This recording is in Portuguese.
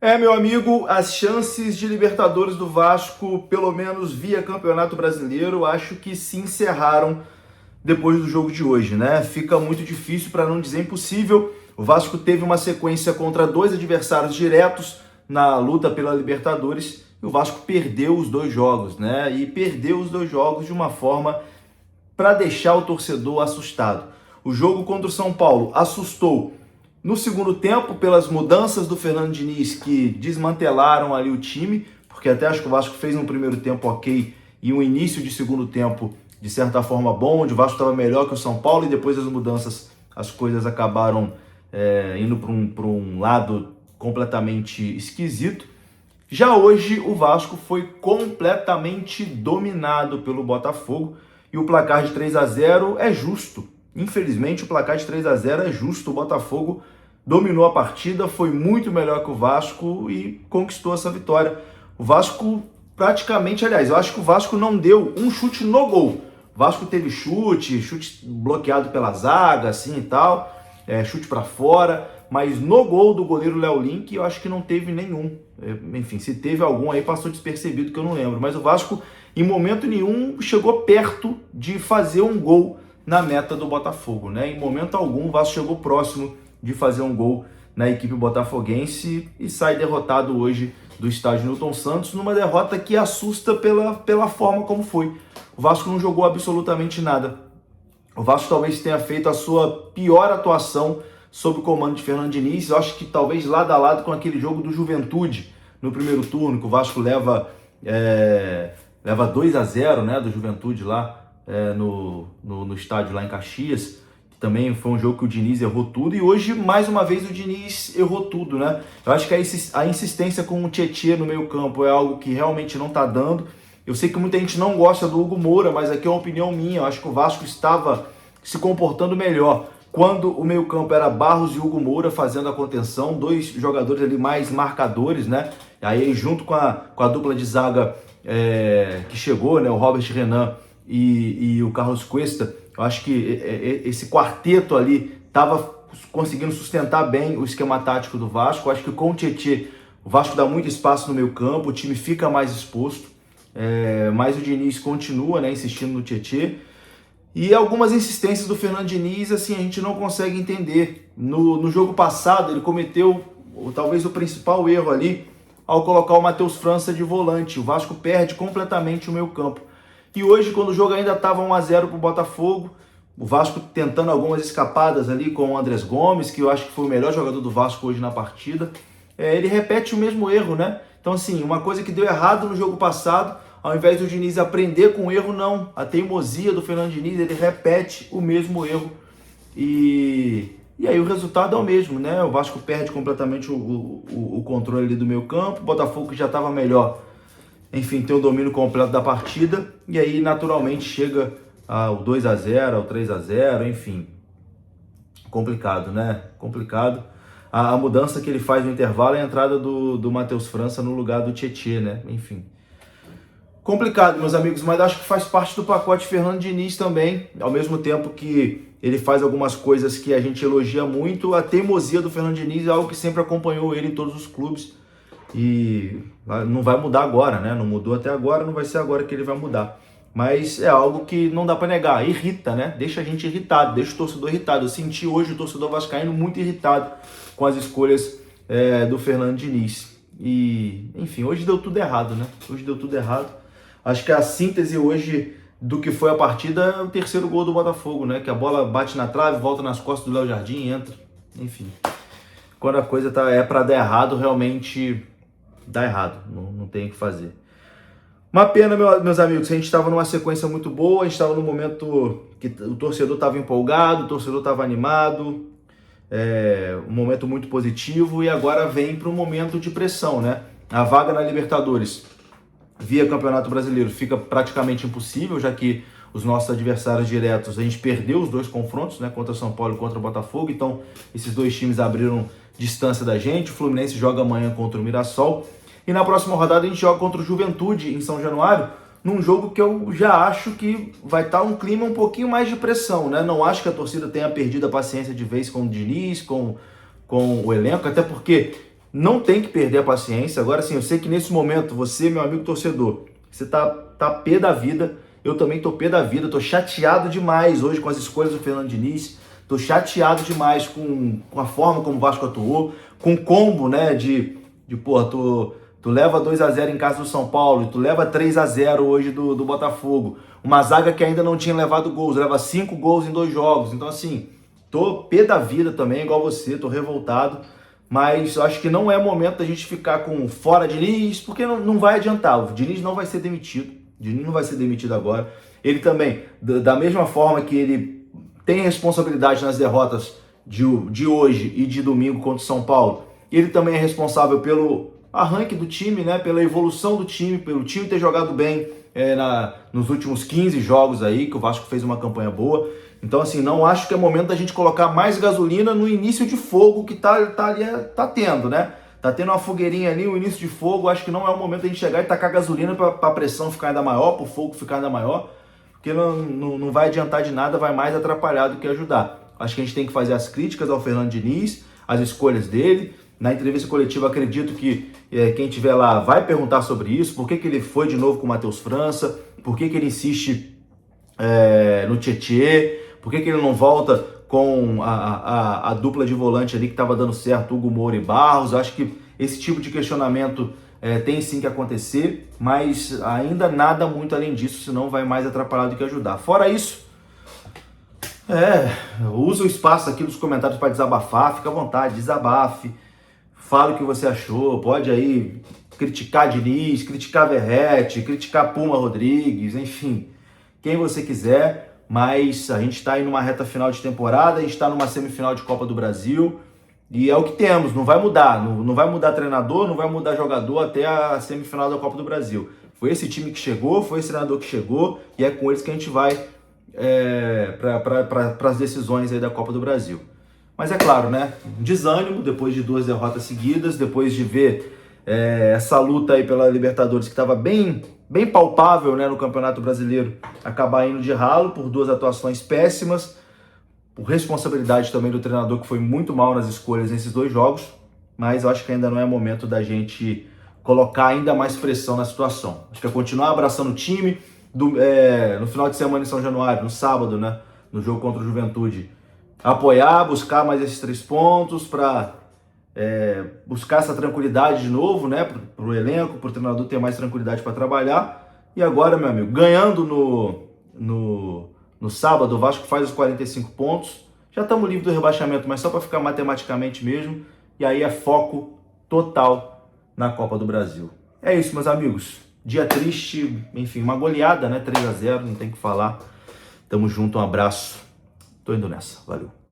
Meu amigo, as chances de Libertadores do Vasco, pelo menos via Campeonato Brasileiro, acho que se encerraram depois do jogo de hoje, né? Fica muito difícil, para não dizer impossível. O Vasco teve uma sequência contra dois adversários diretos na luta pela Libertadores e o Vasco perdeu os dois jogos, né? E perdeu os dois jogos de uma forma para deixar o torcedor assustado. O jogo contra o São Paulo assustou no segundo tempo pelas mudanças do Fernando Diniz que desmantelaram ali o time, porque até acho que o Vasco fez um primeiro tempo ok e um início de segundo tempo de certa forma bom, onde o Vasco estava melhor que o São Paulo e depois das mudanças as coisas acabaram indo para um lado completamente esquisito. Já hoje o Vasco foi completamente dominado pelo Botafogo e o placar de 3-0 é justo. Infelizmente o placar de 3-0 é justo. O Botafogo dominou a partida, foi muito melhor que o Vasco e conquistou essa vitória. O Vasco praticamente, aliás, eu acho que o Vasco não deu um chute no gol. O Vasco teve chute bloqueado pela zaga, assim e tal, chute para fora, mas no gol do goleiro Léo Link eu acho que não teve nenhum. Enfim, se teve algum aí passou despercebido que eu não lembro, mas o Vasco em momento nenhum chegou perto de fazer um gol na meta do Botafogo, né? Em momento algum o Vasco chegou próximo de fazer um gol na equipe botafoguense e sai derrotado hoje do estádio Newton Santos, numa derrota que assusta pela forma como foi. O Vasco não jogou absolutamente nada. O Vasco talvez tenha feito a sua pior atuação sob o comando de Fernando Diniz. Eu acho que talvez lado a lado com aquele jogo do Juventude no primeiro turno, que o Vasco leva 2-0, né, do Juventude lá no estádio lá em Caxias. Também foi um jogo que o Diniz errou tudo e hoje, mais uma vez, o Diniz errou tudo, né? Eu acho que a insistência com o Tietê no meio campo é algo que realmente não tá dando. Eu sei que muita gente não gosta do Hugo Moura, mas aqui é uma opinião minha. Eu acho que o Vasco estava se comportando melhor quando o meio campo era Barros e Hugo Moura fazendo a contenção, dois jogadores ali mais marcadores, né? Aí junto com a dupla de zaga que chegou, né? O Robert Renan e o Carlos Cuesta. Eu acho que esse quarteto ali estava conseguindo sustentar bem o esquema tático do Vasco. Eu acho que com o Tietê, o Vasco dá muito espaço no meio campo, o time fica mais exposto, mas o Diniz continua, né, insistindo no Tietê. E algumas insistências do Fernando Diniz, assim, a gente não consegue entender. No jogo passado, ele cometeu talvez o principal erro ali ao colocar o Matheus França de volante. O Vasco perde completamente o meio campo. E hoje, quando o jogo ainda estava 1-0 para o Botafogo, o Vasco tentando algumas escapadas ali com o Andrés Gomes, que eu acho que foi o melhor jogador do Vasco hoje na partida, ele repete o mesmo erro, né? Então, assim, uma coisa que deu errado no jogo passado, ao invés do Diniz aprender com o erro, não. A teimosia do Fernando Diniz, ele repete o mesmo erro. E aí o resultado é o mesmo, né? O Vasco perde completamente o controle ali do meio campo, o Botafogo que já estava melhor, enfim, tem o domínio completo da partida, e aí naturalmente chega ao 2-0, ao 3-0, enfim. Complicado, né? Complicado. A mudança que ele faz no intervalo é a entrada do Matheus França no lugar do Tietê, né? Enfim. Complicado, meus amigos, mas acho que faz parte do pacote Fernando Diniz também, ao mesmo tempo que ele faz algumas coisas que a gente elogia muito, a teimosia do Fernando Diniz é algo que sempre acompanhou ele em todos os clubes. E não vai mudar agora, né? Não mudou até agora, não vai ser agora que ele vai mudar. Mas é algo que não dá para negar, irrita, né? Deixa a gente irritado, deixa o torcedor irritado. Eu senti hoje o torcedor vascaíno muito irritado com as escolhas do Fernando Diniz. E, enfim, hoje deu tudo errado, né? Hoje deu tudo errado. Acho que a síntese hoje do que foi a partida é o terceiro gol do Botafogo, né? Que a bola bate na trave, volta nas costas do Léo Jardim e entra. Enfim, quando a coisa é para dar errado, realmente dá errado, não tem o que fazer. Uma pena, meus amigos, a gente estava numa sequência muito boa, a gente estava num momento que o torcedor estava empolgado, o torcedor estava animado, um momento muito positivo, e agora vem para um momento de pressão, né? A vaga na Libertadores via Campeonato Brasileiro fica praticamente impossível, já que os nossos adversários diretos, a gente perdeu os dois confrontos, né, contra o São Paulo e contra o Botafogo, então esses dois times abriram distância da gente. O Fluminense joga amanhã contra o Mirassol, e na próxima rodada a gente joga contra o Juventude em São Januário, num jogo que eu já acho que vai estar um clima um pouquinho mais de pressão, né? Não acho que a torcida tenha perdido a paciência de vez com o Diniz, com o elenco, até porque não tem que perder a paciência. Agora sim, eu sei que nesse momento, você, meu amigo torcedor, você tá pé da vida, eu também tô pé da vida, tô chateado demais hoje com as escolhas do Fernando Diniz, tô chateado demais com a forma como o Vasco atuou, com o combo, né, pô, tu leva 2-0 em casa do São Paulo, tu leva 3-0 hoje do Botafogo, uma zaga que ainda não tinha levado gols, leva 5 gols em 2 jogos, então assim, tô pé da vida também, igual você, tô revoltado, mas acho que não é momento da gente ficar com fora Diniz, porque não vai adiantar, o Diniz não vai ser demitido, o Diniz não vai ser demitido agora, ele também, da mesma forma que ele tem responsabilidade nas derrotas de hoje e de domingo contra o São Paulo, ele também é responsável pelo arranque do time, né, pela evolução do time, pelo time ter jogado bem nos últimos 15 jogos aí, que o Vasco fez uma campanha boa. Então, assim, não acho que é momento da gente colocar mais gasolina no início de fogo que tá tendo, né? Tá tendo uma fogueirinha ali, um início de fogo. Acho que não é o momento da gente chegar e tacar gasolina para a pressão ficar ainda maior, para o fogo ficar ainda maior, porque não vai adiantar de nada, vai mais atrapalhar do que ajudar. Acho que a gente tem que fazer as críticas ao Fernando Diniz, as escolhas dele. Na entrevista coletiva, acredito que quem estiver lá vai perguntar sobre isso, por que ele foi de novo com o Matheus França, por que ele insiste no Tietê, por que ele não volta com a dupla de volante ali que estava dando certo, Hugo Moura e Barros. Acho que esse tipo de questionamento tem sim que acontecer, mas ainda nada muito além disso, senão vai mais atrapalhar do que ajudar. Fora isso, usa o espaço aqui dos comentários para desabafar, fica à vontade, desabafe, fala o que você achou, pode aí criticar Diniz, criticar Verratti, criticar Puma Rodrigues, enfim, quem você quiser, mas a gente está aí numa reta final de temporada, a gente está numa semifinal de Copa do Brasil, e é o que temos, não vai mudar, não vai mudar treinador, não vai mudar jogador até a semifinal da Copa do Brasil. Foi esse time que chegou, foi esse treinador que chegou, e é com eles que a gente vai para as decisões aí da Copa do Brasil. Mas é claro, né? Um desânimo depois de 2 derrotas seguidas, depois de ver essa luta aí pela Libertadores que estava bem palpável, né, no Campeonato Brasileiro, acabar indo de ralo por 2 atuações péssimas, por responsabilidade também do treinador que foi muito mal nas escolhas nesses 2 jogos, mas eu acho que ainda não é momento da gente colocar ainda mais pressão na situação. Acho que é continuar abraçando o time, no final de semana em São Januário, no sábado, né, no jogo contra o Juventude, apoiar, buscar mais esses 3 pontos para buscar essa tranquilidade de novo, né, para o elenco, para o treinador ter mais tranquilidade para trabalhar. E agora, meu amigo, ganhando no sábado, o Vasco faz os 45 pontos, já estamos livres do rebaixamento, mas só para ficar matematicamente mesmo, e aí é foco total na Copa do Brasil. É isso, meus amigos, dia triste, enfim, uma goleada, né, 3-0, não tem o que falar. Tamo junto, um abraço, tô indo nessa, valeu.